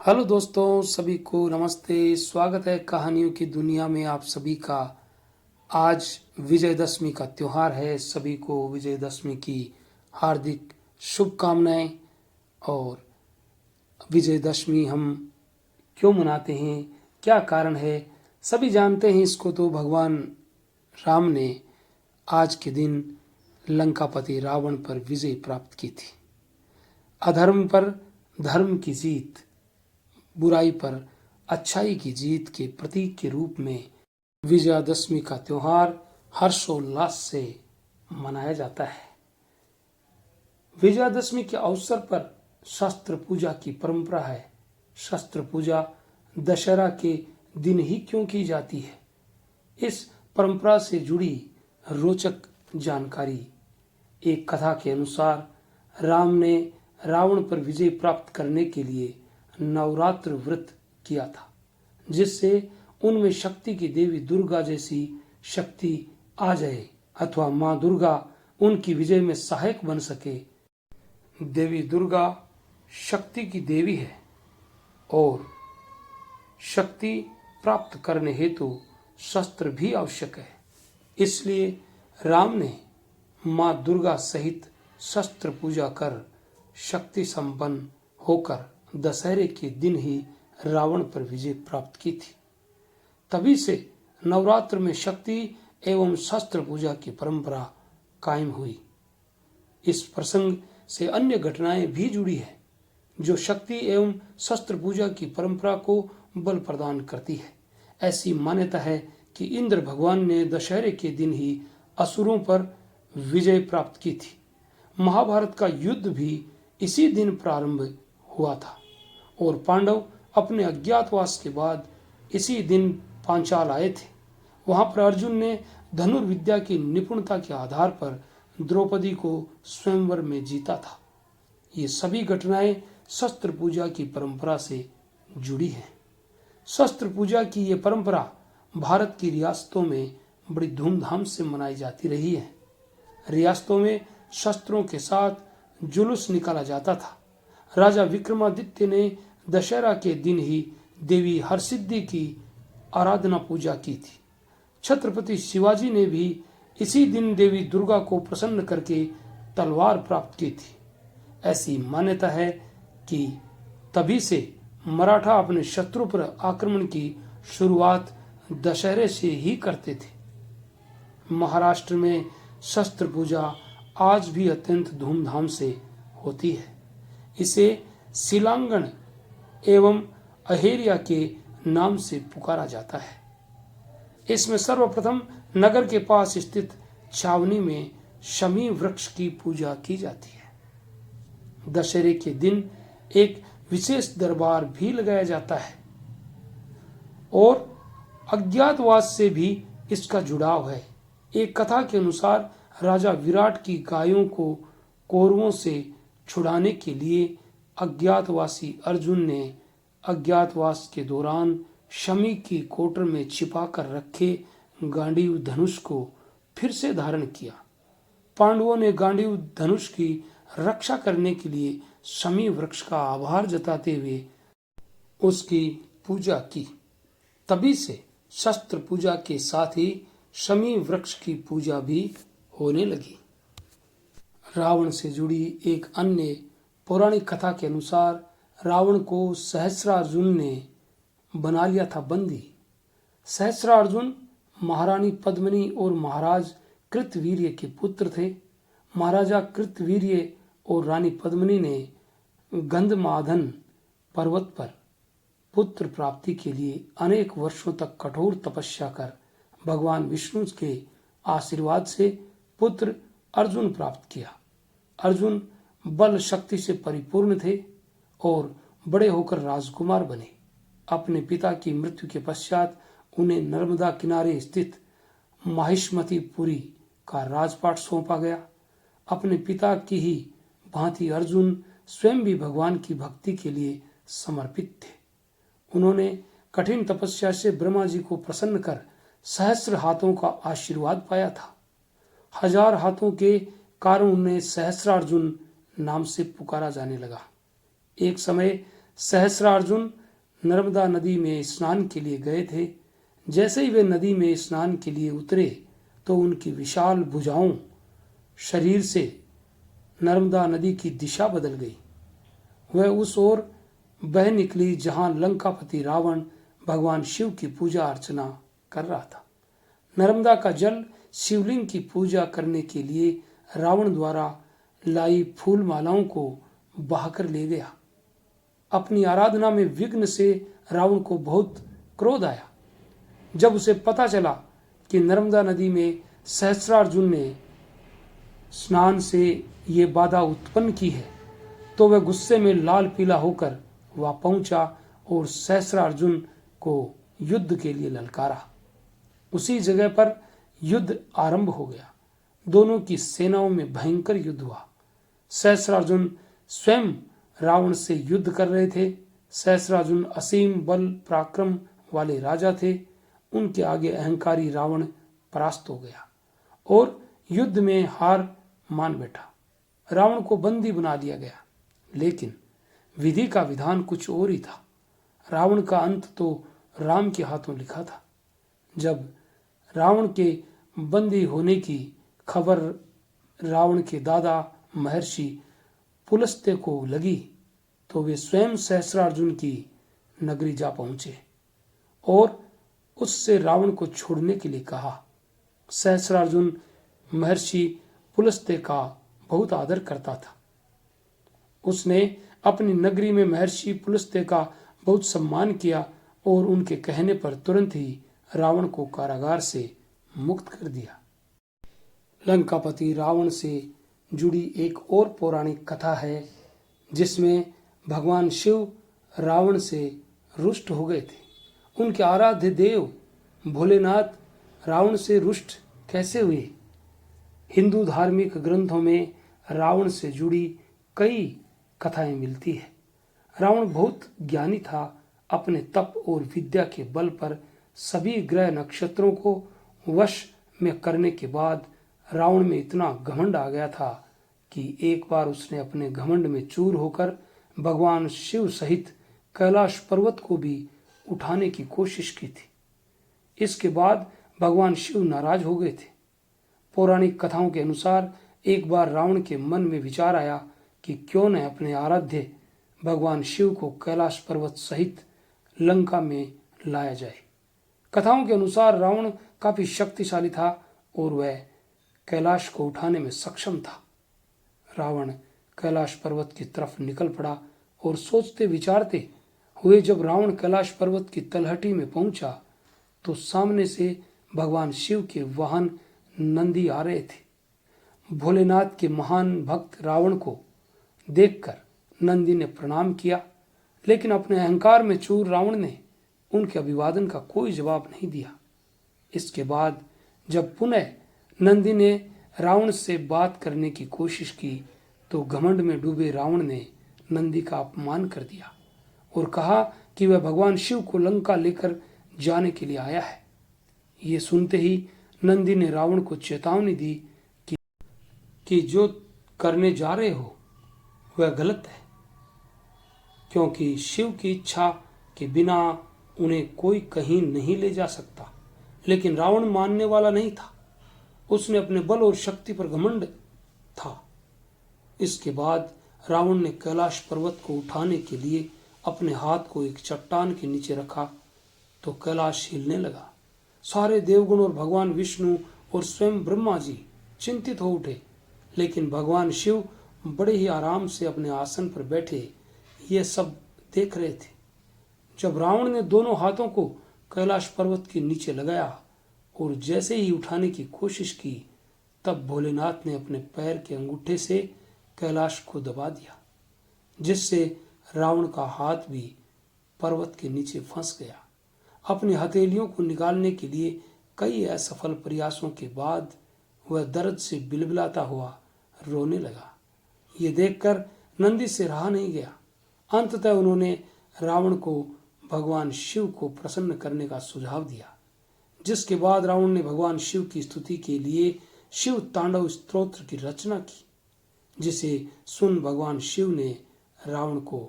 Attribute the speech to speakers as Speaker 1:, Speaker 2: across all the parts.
Speaker 1: Hello दोस्तों, सभी को नमस्ते। स्वागत है कहानियों की दुनिया में आप सभी का। आज विजयदशमी का त्योहार है। सभी को विजयदशमी की हार्दिक शुभकामनाएं। और विजयदशमी हम क्यों मनाते हैं, क्या कारण है, सभी जानते हैं इसको। तो भगवान राम ने आज के दिन लंकापति रावण पर विजय प्राप्त की थी। अधर्म पर धर्म की जीत, बुराई पर अच्छाई की जीत के प्रतीक के रूप में विजयादशमी का त्योहार हर्षोल्लास से मनाया जाता है। विजयादशमी के अवसर पर शस्त्र पूजा की परंपरा है। शस्त्र पूजा दशहरा के दिन ही क्यों की जाती है, इस परंपरा से जुड़ी रोचक जानकारी। एक कथा के अनुसार राम ने रावण पर विजय प्राप्त करने के लिए नवरात्र व्रत किया था, जिससे उनमें शक्ति की देवी दुर्गा जैसी शक्ति आ जाए अथवा मां दुर्गा उनकी विजय में सहायक बन सके। देवी दुर्गा शक्ति की देवी है और शक्ति प्राप्त करने हेतु शस्त्र भी आवश्यक है। इसलिए राम ने मां दुर्गा सहित शस्त्र पूजा कर शक्ति संपन्न होकर दशहरे के दिन ही रावण पर विजय प्राप्त की थी। तभी से नवरात्र में शक्ति एवं शस्त्र पूजा की परंपरा कायम हुई। इस प्रसंग से अन्य घटनाएं भी जुड़ी है जो शक्ति एवं शस्त्र पूजा की परंपरा को बल प्रदान करती है। ऐसी मान्यता है कि इंद्र भगवान ने दशहरे के दिन ही असुरों पर विजय प्राप्त की थी। महाभारत का युद्ध भी इसी दिन प्रारंभ हुआ था और पांडव अपने अज्ञातवास के बाद इसी दिन पांचाल आए थे। वहां पर अर्जुन ने धनुर्विद्या की निपुणता के आधार पर द्रौपदी को स्वयंवर में जीता था। ये सभी घटनाएं शस्त्र पूजा की परंपरा से जुड़ी हैं। शस्त्र पूजा की ये परंपरा भारत की रियासतों में बड़ी धूमधाम से मनाई जाती रही है। रियासतों में शस्त्रों के साथ जुलूस निकाला जाता था। राजा विक्रमादित्य ने दशहरा के दिन ही देवी हरसिद्धि की आराधना पूजा की थी। छत्रपति शिवाजी ने भी इसी दिन देवी दुर्गा को प्रसन्न करके तलवार प्राप्त की थी। ऐसी मान्यता है कि तभी से मराठा अपने शत्रु पर आक्रमण की शुरुआत दशहरे से ही करते थे। महाराष्ट्र में शस्त्र पूजा आज भी अत्यंत धूमधाम से होती है। इसे सिलांगण एवं अहेरिया के नाम से पुकारा जाता है। इसमें सर्वप्रथम नगर के पास स्थित छावनी में शमी वृक्ष की पूजा की जाती है। दशहरे के दिन एक विशेष दरबार भी लगाया जाता है और अज्ञातवास से भी इसका जुड़ाव है। एक कथा के अनुसार राजा विराट की गायों को कौरवों से छुड़ाने के लिए अज्ञातवासी अर्जुन ने अज्ञातवास के दौरान शमी की कोटर में छिपा कर रखे गांडीव धनुष को फिर से धारण किया। पांडवों ने गांडीव धनुष की रक्षा करने के लिए शमी वृक्ष का आभार जताते हुए उसकी पूजा की। तभी से शस्त्र पूजा के साथ ही शमी वृक्ष की पूजा भी होने लगी। रावण से जुड़ी एक अन्य पौराणिक कथा के अनुसार रावण को सहस्रार्जुन ने बना लिया था बंदी। सहस्रार्जुन महारानी पद्मिनी और महाराज कृतवीर्य के पुत्र थे। महाराजा कृतवीर्य और रानी पद्मिनी ने गंधमादन पर्वत पर पुत्र प्राप्ति के लिए अनेक वर्षों तक कठोर तपस्या कर भगवान विष्णु के आशीर्वाद से पुत्र अर्जुन प्राप्त किया। अर्जुन बल शक्ति से परिपूर्ण थे और बड़े होकर राजकुमार बने। अपने पिता की मृत्यु के पश्चात उन्हें नर्मदा किनारे स्थित माहिष्मतीपुरी का राजपाट सौंपा गया। अपने पिता की ही भांति अर्जुन स्वयं भी भगवान की भक्ति के लिए समर्पित थे। उन्होंने कठिन तपस्या से ब्रह्मा जी को प्रसन्न कर सहस्र हाथों का आशीर्वाद पाया था। 1000 हाथों के कारण उन्हें सहस्रार्जुन नाम से पुकारा जाने लगा। एक समय सहस्रार्जुन नर्मदा नदी में स्नान के लिए गए थे। जैसे ही वे नदी में स्नान के लिए उतरे तो उनकी विशाल भुजाओं शरीर से नर्मदा नदी की दिशा बदल गई। वह उस ओर बह निकली जहां लंकापति रावण भगवान शिव की पूजा अर्चना कर रहा था। नर्मदा का जल शिवलिंग की पूजा करने के लिए रावण द्वारा लाई फूल मालाओं को बहाकर ले गया। अपनी आराधना में विघ्न से रावण को बहुत क्रोध आया। जब उसे पता चला कि नर्मदा नदी में सहस्त्रार्जुन ने स्नान से ये बाधा उत्पन्न की है, तो वह गुस्से में लाल पीला होकर वहां पहुंचा और सहस्त्रार्जुन को युद्ध के लिए ललकारा। उसी जगह पर युद्ध आरंभ हो गया। दोनों की सेनाओं में भयंकर युद्ध हुआ। सहस्त्रार्जुन स्वयं रावण से युद्ध कर रहे थे। सहस्त्रार्जुन असीम बल पराक्रम वाले राजा थे। उनके आगे अहंकारी रावण परास्त हो गया और युद्ध में हार मान बैठा। रावण को बंदी बना लिया गया, लेकिन विधि का विधान कुछ और ही था। रावण का अंत तो राम के हाथों लिखा था। जब रावण के बंदी होने की खबर रावण के दादा महर्षि पुलस्त्य को लगी तो वे स्वयं सहस्त्रार्जुन की नगरी जा पहुंचे और उससे रावण को छोड़ने के लिए कहा। सहस्त्रार्जुन महर्षि पुलस्त्य का बहुत आदर करता था। उसने अपनी नगरी में महर्षि पुलस्त्य का बहुत सम्मान किया और उनके कहने पर तुरंत ही रावण को कारागार से मुक्त कर दिया। लंकापति रावण से जुड़ी एक और पौराणिक कथा है जिसमें भगवान शिव रावण से रुष्ट हो गए थे। उनके आराध्य देव भोलेनाथ रावण से रुष्ट कैसे हुए? हिंदू धार्मिक ग्रंथों में रावण से जुड़ी कई कथाएं मिलती है। रावण बहुत ज्ञानी था। अपने तप और विद्या के बल पर सभी ग्रह नक्षत्रों को वश में करने के बाद रावण में इतना घमंड आ गया था कि एक बार उसने अपने घमंड में चूर होकर भगवान शिव सहित कैलाश पर्वत को भी उठाने की कोशिश की थी। इसके बाद भगवान शिव नाराज हो गए थे। पौराणिक कथाओं के अनुसार एक बार रावण के मन में विचार आया कि क्यों न अपने आराध्य भगवान शिव को कैलाश पर्वत सहित लंका में लाया जाए। कथाओं के अनुसार रावण काफी शक्तिशाली था और वह कैलाश को उठाने में सक्षम था। रावण कैलाश पर्वत की तरफ निकल पड़ा और सोचते विचारते हुए जब रावण कैलाश पर्वत की तलहटी में पहुंचा तो सामने से भगवान शिव के वाहन नंदी आ रहे थे। भोलेनाथ के महान भक्त रावण को देखकर नंदी ने प्रणाम किया, लेकिन अपने अहंकार में चूर रावण ने उनके अभिवादन का कोई जवाब नहीं दिया। इसके बाद जब पुनः नंदी ने रावण से बात करने की कोशिश की तो घमंड में डूबे रावण ने नंदी का अपमान कर दिया और कहा कि वह भगवान शिव को लंका लेकर जाने के लिए आया है। ये सुनते ही नंदी ने रावण को चेतावनी दी कि जो करने जा रहे हो वह गलत है, क्योंकि शिव की इच्छा के बिना उन्हें कोई कहीं नहीं ले जा सकता। लेकिन रावण मानने वाला नहीं था। उसने अपने बल और शक्ति पर घमंड था। इसके बाद रावण ने कैलाश पर्वत को उठाने के लिए अपने हाथ को एक चट्टान के नीचे रखा तो कैलाश हिलने लगा। सारे देवगण और भगवान विष्णु और स्वयं ब्रह्मा जी चिंतित हो उठे, लेकिन भगवान शिव बड़े ही आराम से अपने आसन पर बैठे ये सब देख रहे थे। जब रावण ने दोनों हाथों को कैलाश पर्वत के नीचे लगाया और जैसे ही उठाने की कोशिश की, तब भोलेनाथ ने अपने पैर के अंगूठे से कैलाश को दबा दिया, जिससे रावण का हाथ भी पर्वत के नीचे फंस गया। अपनी हथेलियों को निकालने के लिए कई असफल प्रयासों के बाद वह दर्द से बिलबिलाता हुआ रोने लगा। ये देखकर नंदी से रहा नहीं गया। अंततः उन्होंने रावण को भगवान शिव को प्रसन्न करने का सुझाव दिया, जिसके बाद रावण ने भगवान शिव की स्तुति के लिए शिव तांडव स्तोत्र की रचना की, जिसे सुन भगवान शिव ने रावण को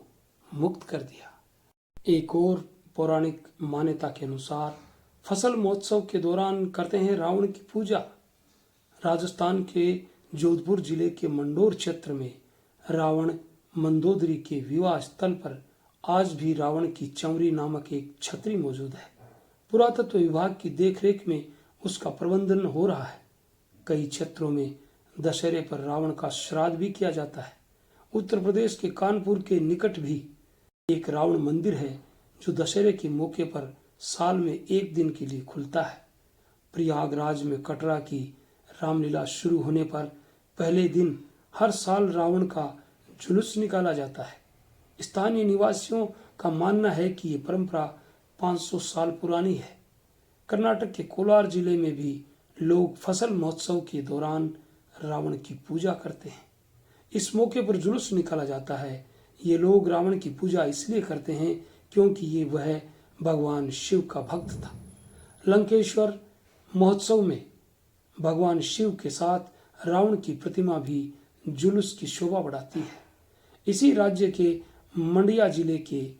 Speaker 1: मुक्त कर दिया। एक और पौराणिक मान्यता के अनुसार फसल महोत्सव के दौरान करते हैं रावण की पूजा। राजस्थान के जोधपुर जिले के मंडोर क्षेत्र में रावण मंदोदरी के विवाह स्थल पर आज भी रावण की चंवरी नामक एक छतरी मौजूद है। पुरातत्व विभाग की देखरेख में उसका प्रबंधन हो रहा है। कई क्षेत्रों में दशहरे पर रावण का श्राद्ध भी किया जाता है। उत्तर प्रदेश के कानपुर के निकट भी एक रावण मंदिर है जो दशहरे के मौके पर साल में एक दिन के लिए खुलता है। प्रयागराज में कटरा की रामलीला शुरू होने पर पहले दिन हर साल रावण का जुलूस निकाला जाता है। स्थानीय निवासियों का मानना है कि ये परंपरा 500 साल पुरानी है। कर्नाटक के कोलार जिले में भी लोग फसल महोत्सव के दौरान रावण की पूजा करते हैं। इस मौके पर जुलूस निकाला जाता है। ये लोग रावण की पूजा इसलिए करते हैं क्योंकि ये वह भगवान शिव का भक्त था। लंकेश्वर महोत्सव में भगवान शिव के साथ रावण की प्रतिमा भी जुलूस की शोभा बढ़ाती है। इसी राज्य के मंडिया जिले के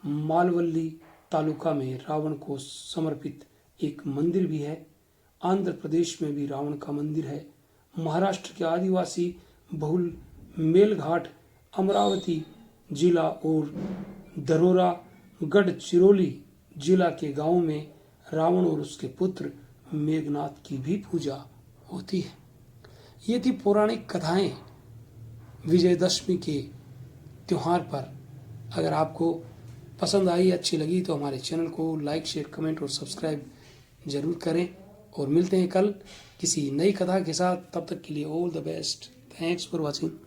Speaker 1: मालवल्ली तालुका में रावण को समर्पित एक मंदिर भी है। आंध्र प्रदेश में भी रावण का मंदिर है। महाराष्ट्र के आदिवासी बहुल मेलघाट, अमरावती जिला और दरोरा गढ़चिरौली जिला के गांव में रावण और उसके पुत्र मेघनाथ की भी पूजा होती है। ये थी पौराणिक कथाएं विजयदशमी के त्योहार पर। अगर आपको पसंद आई, अच्छी लगी तो हमारे चैनल को लाइक, शेयर, कमेंट और सब्सक्राइब जरूर करें। और मिलते हैं कल किसी नई कथा के साथ। तब तक के लिए all the best. Thanks for watching.